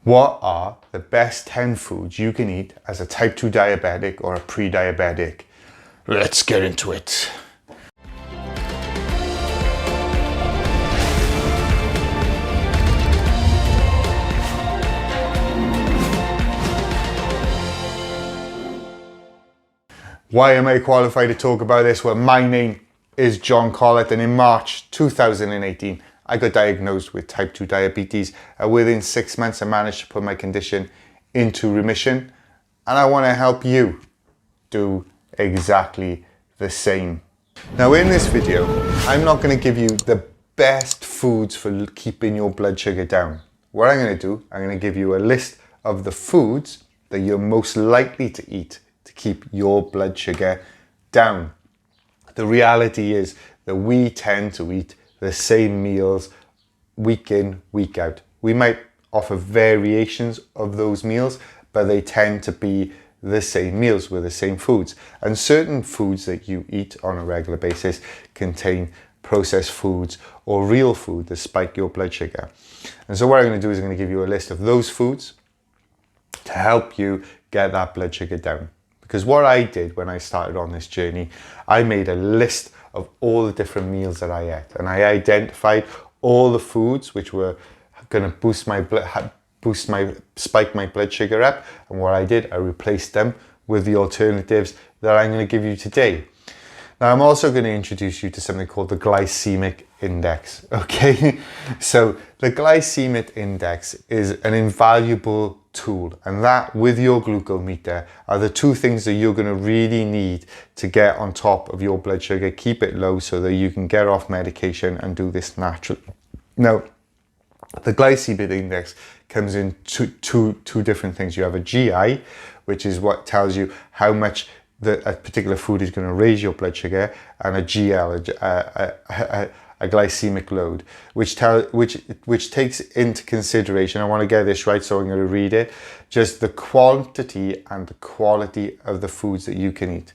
What are the best 10 foods you can eat as a type 2 diabetic or a pre-diabetic? Let's get into it. Why am I qualified to talk about this? Well, my name is John Collett, and in March 2018, I got diagnosed with type 2 diabetes. Within 6 months, I managed to put my condition into remission, and I want to help you do exactly the same. Now, in this video, I'm not going to give you the best foods for keeping your blood sugar down. What I'm going to do, I'm going to give you a list of the foods that you're most likely to eat to keep your blood sugar down. The reality is that we tend to eat the same meals week in, week out. We might offer variations of those meals, but they tend to be the same meals with the same foods. And certain foods that you eat on a regular basis contain processed foods or real food that spike your blood sugar. And so what I'm going to do is I'm going to give you a list of those foods to help you get that blood sugar down. Because what I did when I started on this journey, I made a list of all the different meals that I ate, and I identified all the foods which were going to spike my blood sugar up. And what I did, I replaced them with the alternatives that I'm going to give you today. Now, I'm also going to introduce you to something called the glycemic index. Okay, so the glycemic index is an invaluable tool, and that with your glucometer are the two things that you're going to really need to get on top of your blood sugar, keep it low so that you can get off medication and do this naturally. Now, the glycemic index comes in two different things. You have a GI, which is what tells you how much a particular food is going to raise your blood sugar, and a GL, a glycemic load, which takes into consideration, I want to get this right, so I'm going to read it, just the quantity and the quality of the foods that you can eat.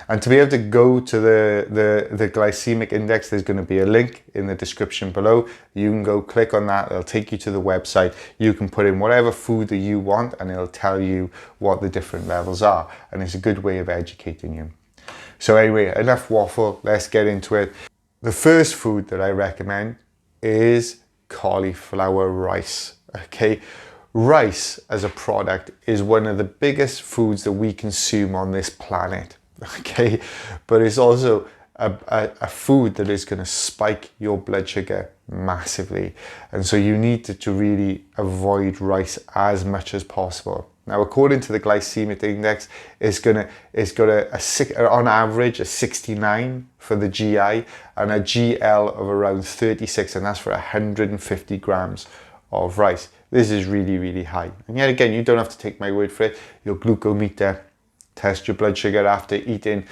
And to be able to go to the glycemic index, there's going to be a link in the description below. You can go click on that, it'll take you to the website. You can put in whatever food that you want and it'll tell you what the different levels are. And it's a good way of educating you. So anyway, enough waffle, let's get into it. The first food that I recommend is cauliflower rice. Okay, rice as a product is one of the biggest foods that we consume on this planet. Okay, but it's also a food that is going to spike your blood sugar massively, and so you need to really avoid rice as much as possible. Now, according to the glycemic index, it's got on average a 69 for the GI and a GL of around 36, and that's for 150 grams of rice. This is really, really high. And yet again, you don't have to take my word for it. Your glucometer, test your blood sugar after eating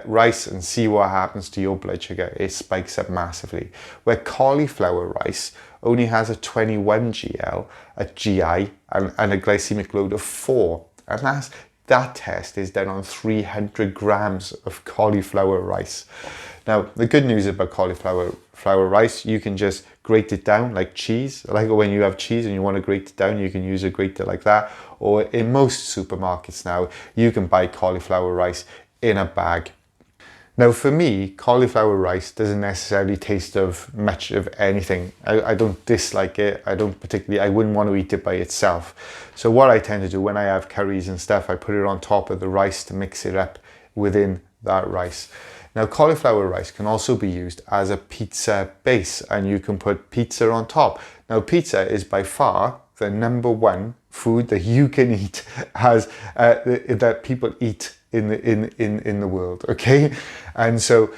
rice and see what happens to your blood sugar. It spikes up massively. Where cauliflower rice only has a 21 GL, a GI, and a glycemic load of 4. And that test is done on 300 grams of cauliflower rice. Now, the good news about cauliflower rice, you can just grate it down like cheese. Like when you have cheese and you want to grate it down, you can use a grater like that. Or in most supermarkets now, you can buy cauliflower rice in a bag. Now, for me, cauliflower rice doesn't necessarily taste of much of anything. I don't dislike it. I wouldn't want to eat it by itself. So what I tend to do when I have curries and stuff, I put it on top of the rice to mix it up within that rice. Now, cauliflower rice can also be used as a pizza base, and you can put pizza on top. Now, pizza is by far the #1 food that you can eat that people eat in the world. Okay, and so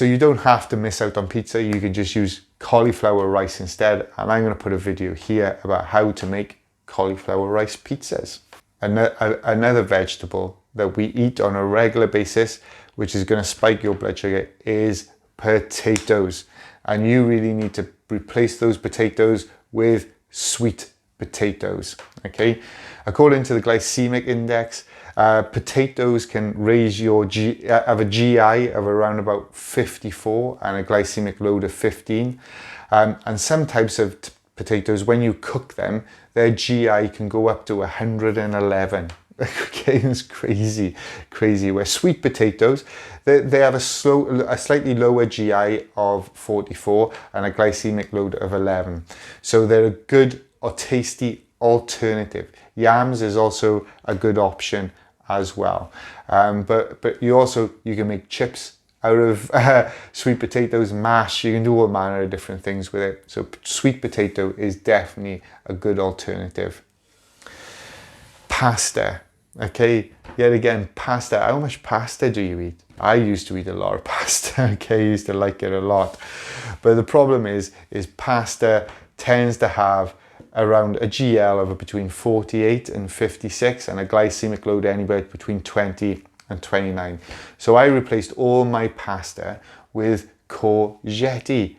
you don't have to miss out on pizza. You can just use cauliflower rice instead. And I'm going to put a video here about how to make cauliflower rice pizzas. Another vegetable that we eat on a regular basis, which is going to spike your blood sugar, is potatoes. And you really need to replace those potatoes with sweet potatoes. Okay, according to the glycemic index, potatoes can raise your have a GI of around about 54 and a glycemic load of 15. And some types of potatoes, when you cook them, their GI can go up to 111. Okay, it's crazy. Where sweet potatoes, they have a slightly lower GI of 44 and a glycemic load of 11. So they're a good or tasty alternative. Yams is also a good option as well. But you can make chips out of sweet potatoes, mash. You can do all manner of different things with it. So sweet potato is definitely a good alternative. Pasta. Okay, yet again, pasta. How much pasta do you eat? I used to eat a lot of pasta. Okay, I used to like it a lot. But the problem is pasta tends to have around a GL of between 48 and 56 and a glycemic load anywhere between 20 and 29. So I replaced all my pasta with courgettes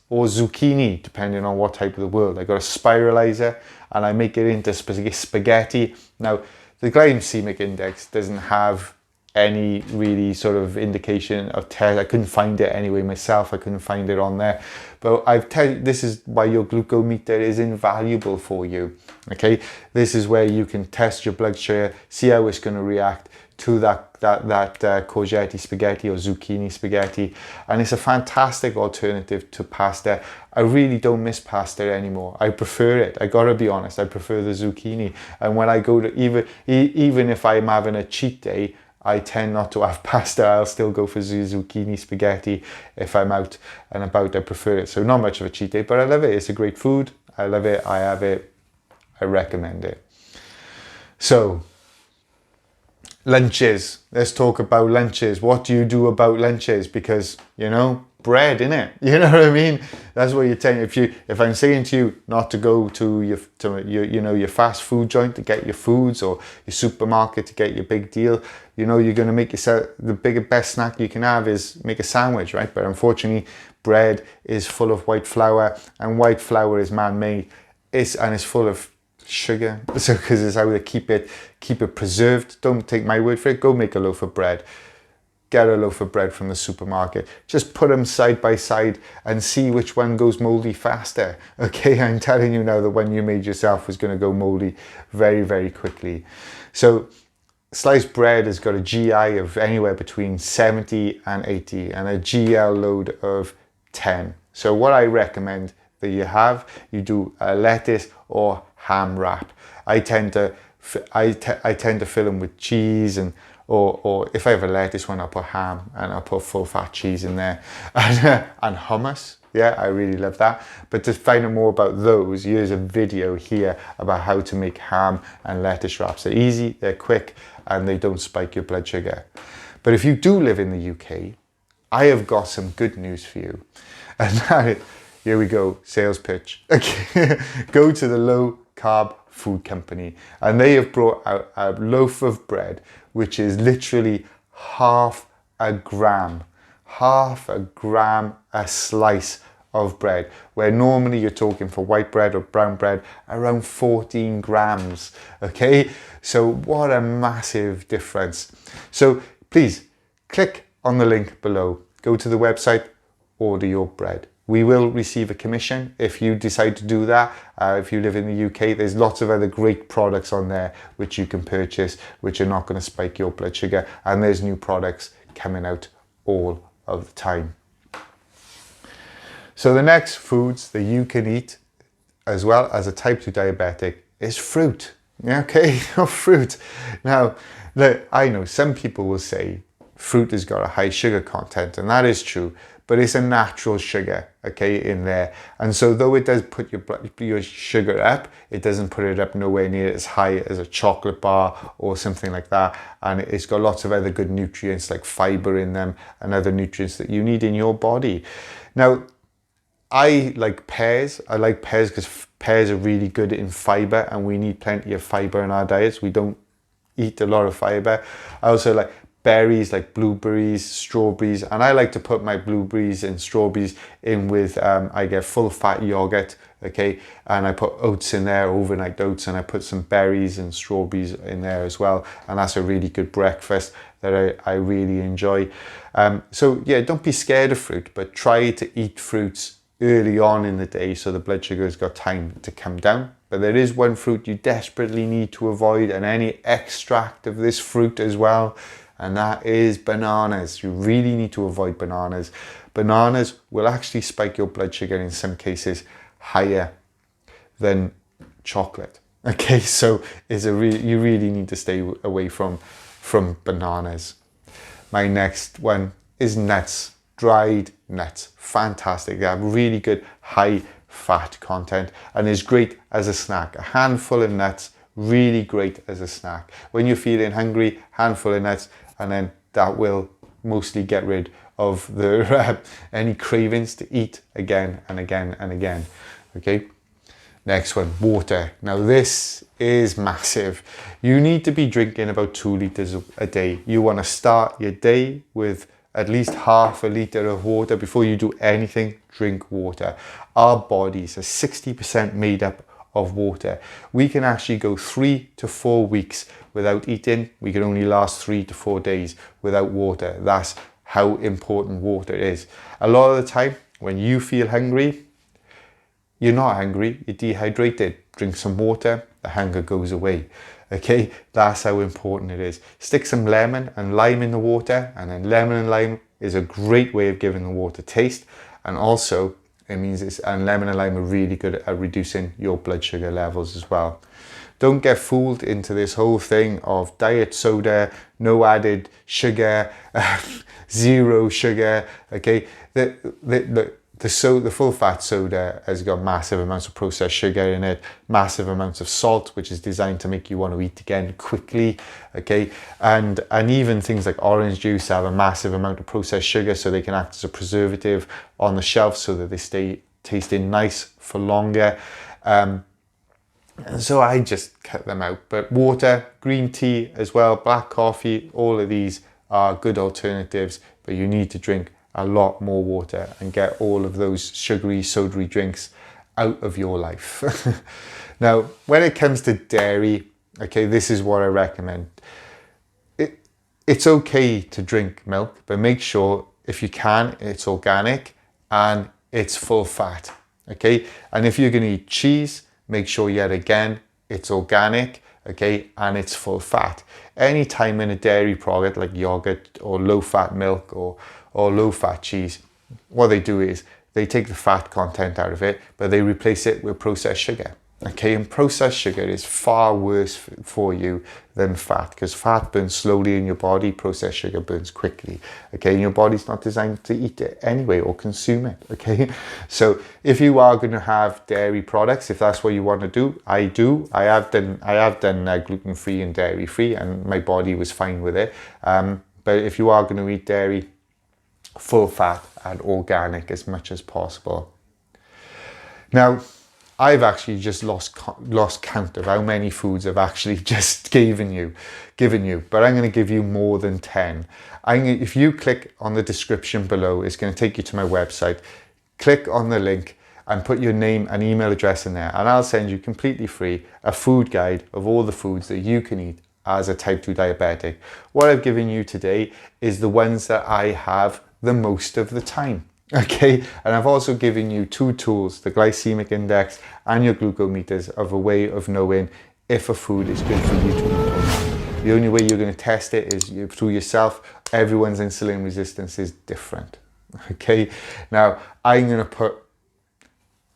or zucchini, depending on what type of the world. I got a spiralizer and I make it into spaghetti. Now, the glycemic index doesn't have any really sort of indication of test. I couldn't find it anyway myself. I couldn't find it on there. But this is why your glucometer is invaluable for you. Okay, this is where you can test your blood sugar, see how it's going to react to that courgette spaghetti or zucchini spaghetti, and it's a fantastic alternative to pasta. I really don't miss pasta anymore. I prefer it. I gotta be honest. I prefer the zucchini. And when I go to even if I'm having a cheat day, I tend not to have pasta. I'll still go for zucchini spaghetti if I'm out and about. I prefer it. So not much of a cheat day, but I love it. It's a great food. I love it. I have it. I recommend it. So, lunches. Let's talk about lunches. What do you do about lunches? Because, you know, bread, innit? You know what I mean? That's what you're telling. If I'm saying to you not to go to your fast food joint to get your foods, or your supermarket to get your big deal, you know, you're going to make yourself the best snack you can have is make a sandwich, right? But unfortunately, bread is full of white flour, and white flour is man-made. It's full of sugar, so because it's how they keep it preserved. Don't take my word for it. Go make a loaf of bread. Get a loaf of bread from the supermarket. Just put them side by side and see which one goes moldy faster. Okay, I'm telling you now, the one you made yourself was going to go moldy very, very quickly. So sliced bread has got a GI of anywhere between 70 and 80 and a GL load of 10. So what I recommend that you do a lettuce or ham wrap. I tend to fill them with cheese, or if I have a lettuce one, I'll put ham and I'll put full fat cheese in there and hummus. Yeah, I really love that. But to find out more about those, here's a video here about how to make ham and lettuce wraps. They're easy, they're quick, and they don't spike your blood sugar. But if you do live in the UK, I have got some good news for you. And that, here we go, sales pitch. Okay, go to the Low Carb Food Company, and they have brought out a loaf of bread which is literally half a gram a slice of bread, where normally you're talking for white bread or brown bread around 14 grams. Okay, so what a massive difference. So please click on the link below, go to the website, order your bread. We will receive a commission if you decide to do that. If you live in the UK, there's lots of other great products on there which you can purchase, which are not going to spike your blood sugar. And there's new products coming out all of the time. So the next foods that you can eat, as well as a type 2 diabetic, is fruit. Okay, fruit. Now, look, I know some people will say fruit has got a high sugar content, and that is true. But it's a natural sugar, okay, in there. And so though it does put your sugar up, it doesn't put it up nowhere near as high as a chocolate bar or something like that. And it's got lots of other good nutrients like fiber in them and other nutrients that you need in your body. Now, I like pears. I like pears because pears are really good in fiber, and we need plenty of fiber in our diets. We don't eat a lot of fiber. I also like berries like blueberries, strawberries, and I like to put my blueberries and strawberries in with, I get full fat yogurt, okay, and I put oats in there, overnight oats, and I put some berries and strawberries in there as well, and that's a really good breakfast that I really enjoy. So yeah, don't be scared of fruit, but try to eat fruits early on in the day so the blood sugar has got time to come down. But there is one fruit you desperately need to avoid, and any extract of this fruit as well, and that is bananas. You really need to avoid bananas. Bananas will actually spike your blood sugar in some cases higher than chocolate. Okay, so you really need to stay away from bananas. My next one is nuts. Dried nuts, fantastic. They have really good high fat content and is great as a snack. A handful of nuts, really great as a snack. When you're feeling hungry, handful of nuts, and then that will mostly get rid of the any cravings to eat again and again and again. Okay. Next one, water. Now this is massive. You need to be drinking about 2 liters a day. You want to start your day with at least half a liter of water. Before you do anything, drink water. Our bodies are 60% made up of water. We can actually go 3 to 4 weeks without eating. We can only last 3 to 4 days without water. That's how important water is. A lot of the time when you feel hungry, you're not hungry, you're dehydrated. Drink some water, the hunger goes away. Okay, that's how important it is. Stick some lemon and lime in the water, and then lemon and lime is a great way of giving the water taste. And also, and lemon and lime are really good at reducing your blood sugar levels as well. Don't get fooled into this whole thing of diet soda, no added sugar, zero sugar. Okay, the full fat soda has got massive amounts of processed sugar in it, massive amounts of salt, which is designed to make you want to eat again quickly. Okay, and even things like orange juice have a massive amount of processed sugar, so they can act as a preservative on the shelf so that they stay tasting nice for longer. And so I just cut them out. But water, green tea as well, black coffee, all of these are good alternatives, but you need to drink a lot more water and get all of those sugary, sodary drinks out of your life. Now, when it comes to dairy, okay, this is what I recommend. It's okay to drink milk, but make sure if you can, it's organic and it's full fat, okay? And if you're gonna eat cheese, make sure yet again, it's organic, okay, and it's full fat. Anytime in a dairy product like yogurt or low fat milk or low fat cheese, what they do is they take the fat content out of it, but they replace it with processed sugar. Okay, and processed sugar is far worse for you than fat, because fat burns slowly in your body, processed sugar burns quickly. Okay, and your body's not designed to eat it anyway or consume it. Okay, so if you are going to have dairy products, if that's what you want to do, I have done gluten-free and dairy-free, and my body was fine with it. But if you are going to eat dairy, full fat and organic as much as possible. Now, I've actually just lost count of how many foods I've actually just given you, but I'm going to give you more than 10. If you click on the description below, it's going to take you to my website. Click on the link and put your name and email address in there, and I'll send you completely free a food guide of all the foods that you can eat as a type 2 diabetic. What I've given you today is the ones that I have the most of the time. Okay, and I've also given you 2 tools, the glycemic index and your glucometers, of a way of knowing if a food is good for you to eat or not. The only way you're going to test it is through yourself. Everyone's insulin resistance is different. Okay, now I'm going to put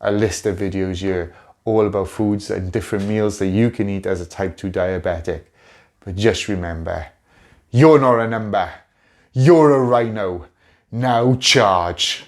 a list of videos here all about foods and different meals that you can eat as a type 2 diabetic. But just remember, you're not a number, you're a rhino. Now charge.